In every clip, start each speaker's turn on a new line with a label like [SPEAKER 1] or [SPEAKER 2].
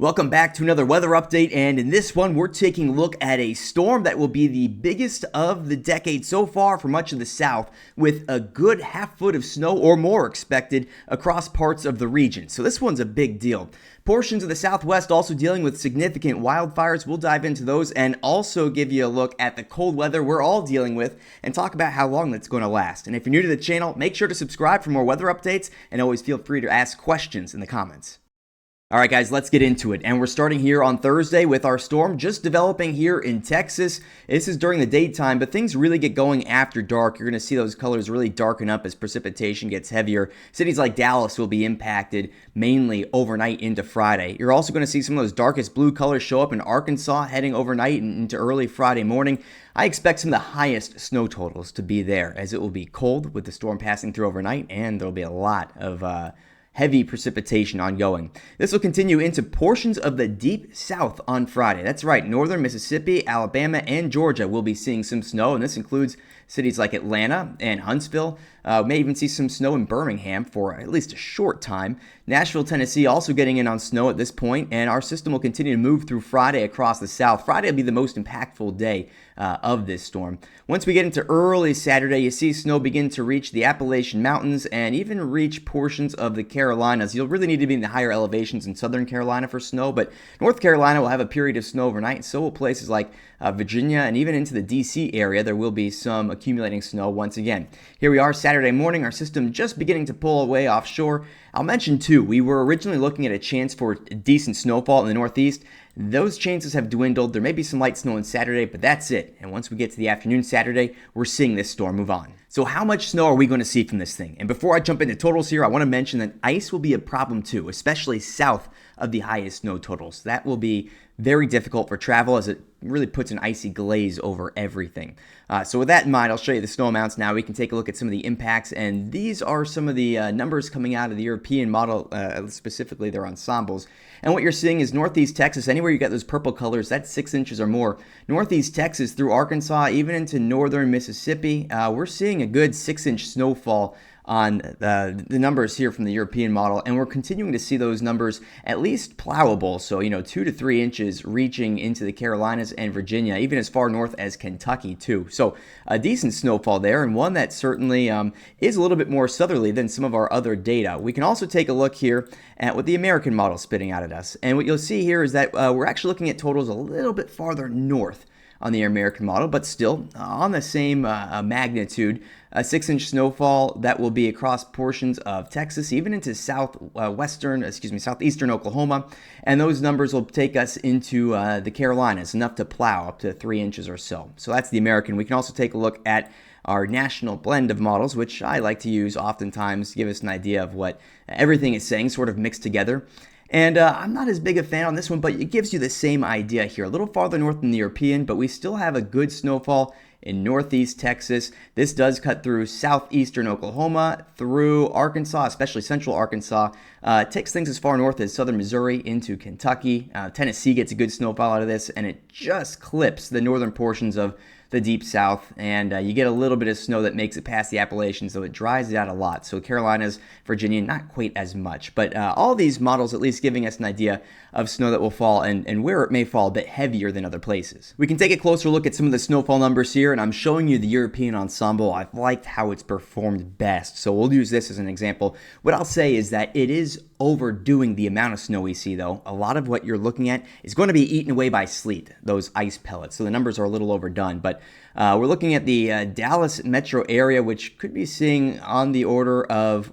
[SPEAKER 1] Welcome back to another weather update, and in this one we're taking a look at a storm that will be the biggest of the decade so far for much of the south, with a good half foot of snow or more expected across parts of the region. So this one's a big deal. Portions of the southwest also dealing with significant wildfires. We'll dive into those and also give you a look at the cold weather we're all dealing with and talk about how long that's going to last. And if you're new to the channel, make sure to subscribe for more weather updates, and always feel free to ask questions in the comments. All right, guys, let's get into it. And we're starting here on Thursday with our storm just developing here in Texas. This is during the daytime, but things really get going after dark. You're going to see those colors really darken up as precipitation gets heavier. Cities like Dallas will be impacted mainly overnight into Friday. You're also going to see some of those darkest blue colors show up in Arkansas heading overnight and into early Friday morning. I expect some of the highest snow totals to be there, as it will be cold with the storm passing through overnight, and there'll be a lot of heavy precipitation ongoing. This will continue into portions of the deep south on Friday. That's right, northern Mississippi, Alabama, and Georgia will be seeing some snow, and this includes cities like Atlanta and Huntsville. May even see some snow in Birmingham for at least a short time. Nashville, Tennessee also getting in on snow at this point, and our system will continue to move through Friday across the south. Friday will be the most impactful day of this storm. Once we get into early Saturday, you see snow begin to reach the Appalachian Mountains and even reach portions of the Carolinas. You'll really need to be in the higher elevations in southern Carolina for snow, but North Carolina will have a period of snow overnight. So will places like Virginia, and even into the D.C. area, there will be some accumulating snow once again. Here we are Saturday morning, our system just beginning to pull away offshore. I'll mention too, we were originally looking at a chance for decent snowfall in the northeast. Those chances have dwindled. There may be some light snow on Saturday, but that's it. And once we get to the afternoon Saturday, we're seeing this storm move on. So how much snow are we going to see from this thing? And before I jump into totals here, I want to mention that ice will be a problem too, especially south of the highest snow totals. That will be very difficult for travel, as it really puts an icy glaze over everything. So with that in mind, I'll show you the snow amounts now. We can take a look at some of the impacts, and these are some of the numbers coming out of the European model, specifically their ensembles. And what you're seeing is northeast Texas, anywhere you get those purple colors, that's 6 inches or more. Northeast Texas through Arkansas, even into northern Mississippi, we're seeing a good 6-inch snowfall on the numbers here from the European model, and we're continuing to see those numbers at least plowable, so 2 to 3 inches reaching into the Carolinas and Virginia, even as far north as Kentucky too. So a decent snowfall there, and one that certainly is a little bit more southerly than some of our other data. We can also take a look here at what the American model is spitting out at us, and what you'll see here is that we're actually looking at totals a little bit farther north on the American model, but still on the same magnitude. A 6-inch snowfall that will be across portions of Texas, even into southeastern Oklahoma, and those numbers will take us into the Carolinas, enough to plow up to 3 inches or so. So that's the American. We can also take a look at our national blend of models, which I like to use oftentimes to give us an idea of what everything is saying, sort of mixed together. And I'm not as big a fan on this one, but it gives you the same idea here. A little farther north than the European, but we still have a good snowfall in northeast Texas. This does cut through southeastern Oklahoma, through Arkansas, especially central Arkansas. It takes things as far north as southern Missouri into Kentucky. Tennessee gets a good snowfall out of this, and it just clips the northern portions of the deep south, and you get a little bit of snow that makes it past the Appalachians, so it dries it out a lot. So Carolinas, Virginia, not quite as much, but all these models at least giving us an idea of snow that will fall and where it may fall a bit heavier than other places. We can take a closer look at some of the snowfall numbers here, and I'm showing you the European ensemble. I've liked how it's performed best, so we'll use this as an example. What I'll say is that it is overdoing the amount of snow we see, though. A lot of what you're looking at is going to be eaten away by sleet, those ice pellets, so the numbers are a little overdone, but we're looking at the Dallas metro area, which could be seeing on the order of,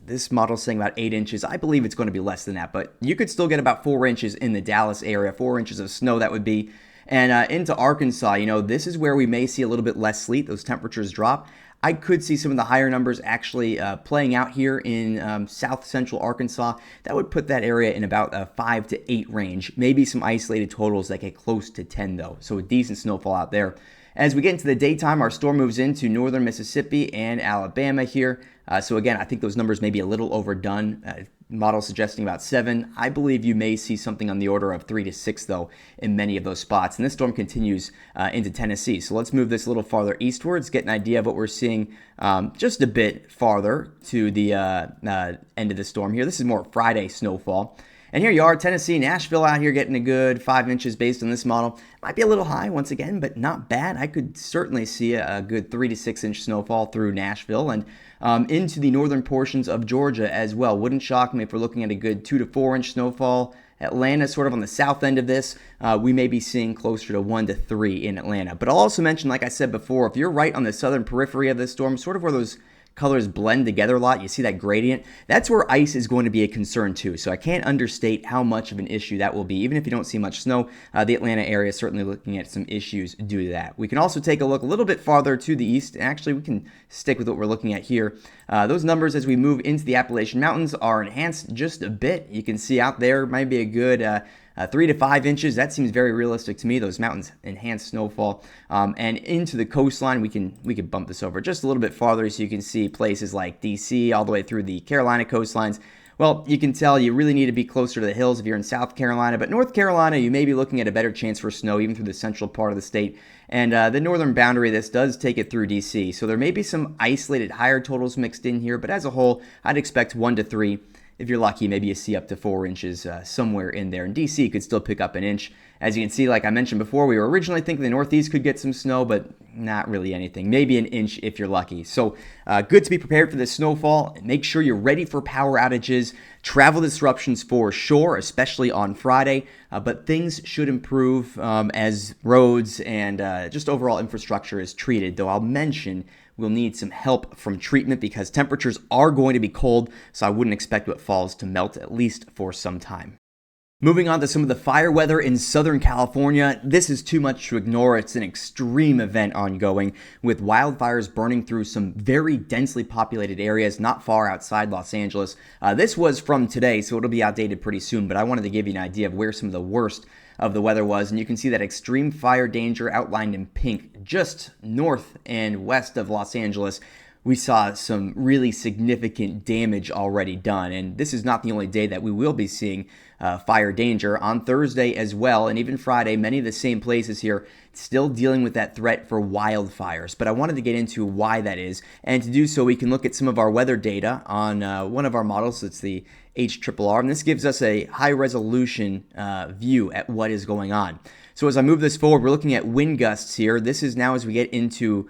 [SPEAKER 1] this model saying about 8 inches. I believe it's going to be less than that, but you could still get about 4 inches in the Dallas area, 4 inches of snow that would be. And into Arkansas, this is where we may see a little bit less sleet. Those temperatures drop. I could see some of the higher numbers actually playing out here in south central Arkansas. That would put that area in about a 5 to 8 range. Maybe some isolated totals that get close to 10 though. So a decent snowfall out there. As we get into the daytime, our storm moves into northern Mississippi and Alabama here. So again, I think those numbers may be a little overdone. Model suggesting about 7. I believe you may see something on the order of 3 to 6, though, in many of those spots. And this storm continues into Tennessee. So let's move this a little farther eastwards, get an idea of what we're seeing just a bit farther to the end of the storm here. This is more Friday snowfall. And here you are, Tennessee, Nashville out here getting a good 5 inches based on this model. Might be a little high once again, but not bad. I could certainly see a good 3 to 6 inch snowfall through Nashville and into the northern portions of Georgia as well. Wouldn't shock me if we're looking at a good 2 to 4 inch snowfall. Atlanta, sort of on the south end of this, we may be seeing closer to 1 to 3 in Atlanta. But I'll also mention, like I said before, if you're right on the southern periphery of this storm, sort of where those colors blend together a lot, you see that gradient, that's where ice is going to be a concern too. So I can't understate how much of an issue that will be. Even if you don't see much snow, the Atlanta area is certainly looking at some issues due to that. We can also take a look a little bit farther to the east. Actually, we can stick with what we're looking at here. Those numbers as we move into the Appalachian Mountains are enhanced just a bit. You can see out there might be a good 3 to 5 inches. That seems very realistic to me. Those mountains enhance snowfall. And into the coastline, we can bump this over just a little bit farther so you can see places like DC all the way through the Carolina coastlines. Well, you can tell you really need to be closer to the hills if you're in South Carolina, but North Carolina, you may be looking at a better chance for snow even through the central part of the state. And the northern boundary of this does take it through DC. So there may be some isolated higher totals mixed in here, but as a whole, I'd expect 1 to 3. If you're lucky, maybe you see up to 4 inches somewhere in there. And DC could still pick up an inch. As you can see, like I mentioned before, we were originally thinking the Northeast could get some snow, but not really anything. Maybe an inch if you're lucky. So good to be prepared for this snowfall. Make sure you're ready for power outages, travel disruptions for sure, especially on Friday. But things should improve as roads and just overall infrastructure is treated, though I'll mention we'll need some help from treatment because temperatures are going to be cold, so I wouldn't expect what falls to melt at least for some time. Moving on to some of the fire weather in Southern California, this is too much to ignore. It's an extreme event ongoing with wildfires burning through some very densely populated areas not far outside Los Angeles. This was from today, so it'll be outdated pretty soon, but I wanted to give you an idea of where some of the worst of the weather was, and you can see that extreme fire danger outlined in pink just north and west of Los Angeles. We saw some really significant damage already done, and this is not the only day that we will be seeing fire danger. On Thursday as well, and even Friday, many of the same places here still dealing with that threat for wildfires. But I wanted to get into why that is, and to do so we can look at some of our weather data on one of our models. It's the HRRR, and this gives us a high-resolution view at what is going on. So as I move this forward, we're looking at wind gusts here. This is now as we get into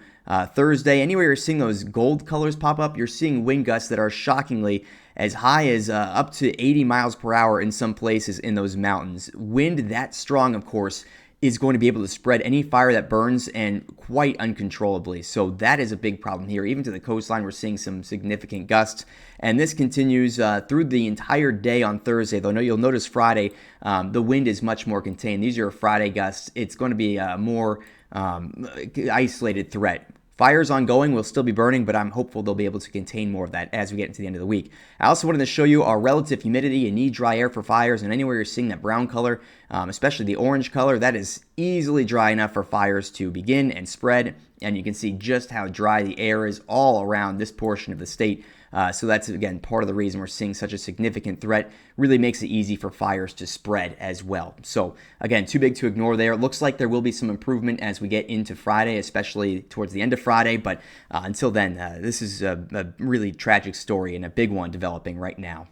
[SPEAKER 1] Thursday. Anywhere you're seeing those gold colors pop up, you're seeing wind gusts that are shockingly as high as up to 80 miles per hour in some places in those mountains. Wind that strong, of course, is going to be able to spread any fire that burns and quite uncontrollably. So that is a big problem here. Even to the coastline, we're seeing some significant gusts. And this continues through the entire day on Thursday, though you'll notice Friday, the wind is much more contained. These are Friday gusts. It's going to be a more isolated threat. Fires ongoing will still be burning, but I'm hopeful they'll be able to contain more of that as we get into the end of the week. I also wanted to show you our relative humidity. You need dry air for fires, and anywhere you're seeing that brown color, especially the orange color, that is easily dry enough for fires to begin and spread. And you can see just how dry the air is all around this portion of the state. So that's, again, part of the reason we're seeing such a significant threat. Really makes it easy for fires to spread as well. So, again, too big to ignore there. It looks like there will be some improvement as we get into Friday, especially towards the end of Friday. But until then, this is a really tragic story and a big one developing right now.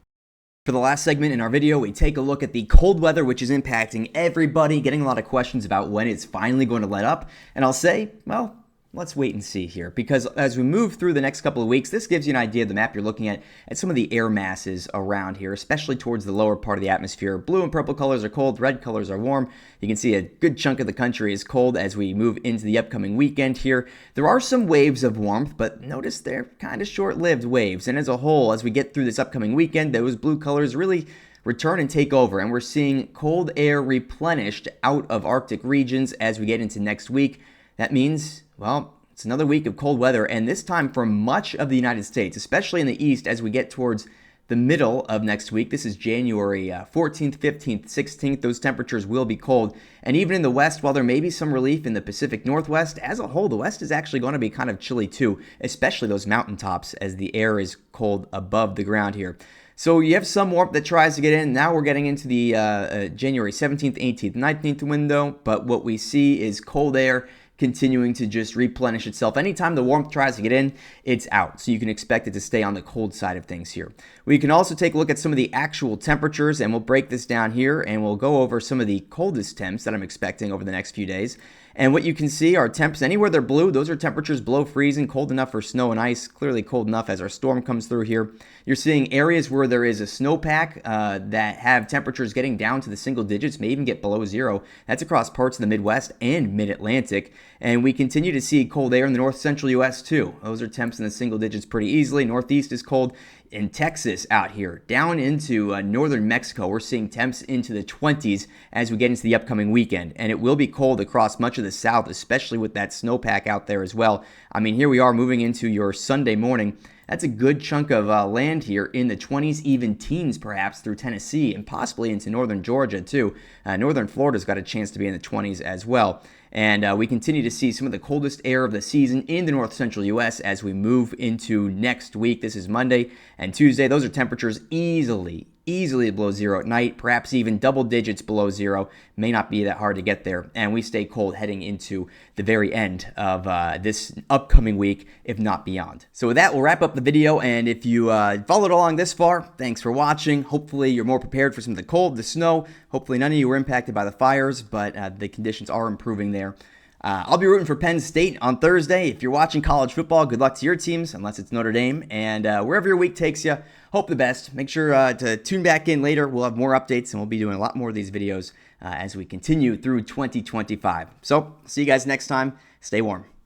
[SPEAKER 1] For the last segment in our video, we take a look at the cold weather, which is impacting everybody, getting a lot of questions about when it's finally going to let up. And I'll say, well, let's wait and see here, because as we move through the next couple of weeks, this gives you an idea of the map you're looking at some of the air masses around here, especially towards the lower part of the atmosphere. Blue and purple colors are cold, red colors are warm. You can see a good chunk of the country is cold as we move into the upcoming weekend here. There are some waves of warmth, but notice they're kind of short-lived waves. And as a whole, as we get through this upcoming weekend, those blue colors really return and take over, and we're seeing cold air replenished out of Arctic regions as we get into next week. That means, well, it's another week of cold weather, and this time for much of the United States, especially in the east as we get towards the middle of next week. This is January 14th, 15th, 16th. Those temperatures will be cold. And even in the west, while there may be some relief in the Pacific Northwest, as a whole, the west is actually going to be kind of chilly too, especially those mountaintops as the air is cold above the ground here. So you have some warmth that tries to get in. Now we're getting into the January 17th, 18th, 19th window, but what we see is cold air continuing to just replenish itself. Anytime the warmth tries to get in, it's out. So you can expect it to stay on the cold side of things here. We can also take a look at some of the actual temperatures, and we'll break this down here, and we'll go over some of the coldest temps that I'm expecting over the next few days. And what you can see are temps anywhere they're blue. Those are temperatures below freezing, cold enough for snow and ice, clearly cold enough as our storm comes through here. You're seeing areas where there is a snowpack that have temperatures getting down to the single digits, may even get below zero. That's across parts of the Midwest and Mid-Atlantic. And we continue to see cold air in the north central U.S. too. Those are temps in the single digits pretty easily. Northeast is cold. In Texas out here, down into northern Mexico, we're seeing temps into the 20s as we get into the upcoming weekend. And it will be cold across much of the south, especially with that snowpack out there as well. I mean, here we are moving into your Sunday morning. That's a good chunk of land here in the 20s, even teens perhaps through Tennessee and possibly into northern Georgia too. Northern Florida's got a chance to be in the 20s as well. And we continue to see some of the coldest air of the season in the north central U.S. as we move into next week. This is Monday and Tuesday. Those are temperatures easily below zero at night, perhaps even double digits below zero. May not be that hard to get there. And we stay cold heading into the very end of this upcoming week, if not beyond. So with that, we'll wrap up the video. And if you followed along this far, thanks for watching. Hopefully you're more prepared for some of the cold, the snow. Hopefully none of you were impacted by the fires, but the conditions are improving there. I'll be rooting for Penn State on Thursday. If you're watching college football, good luck to your teams, unless it's Notre Dame. And wherever your week takes you, hope the best. Make sure to tune back in later. We'll have more updates, and we'll be doing a lot more of these videos as we continue through 2025. So, see you guys next time. Stay warm.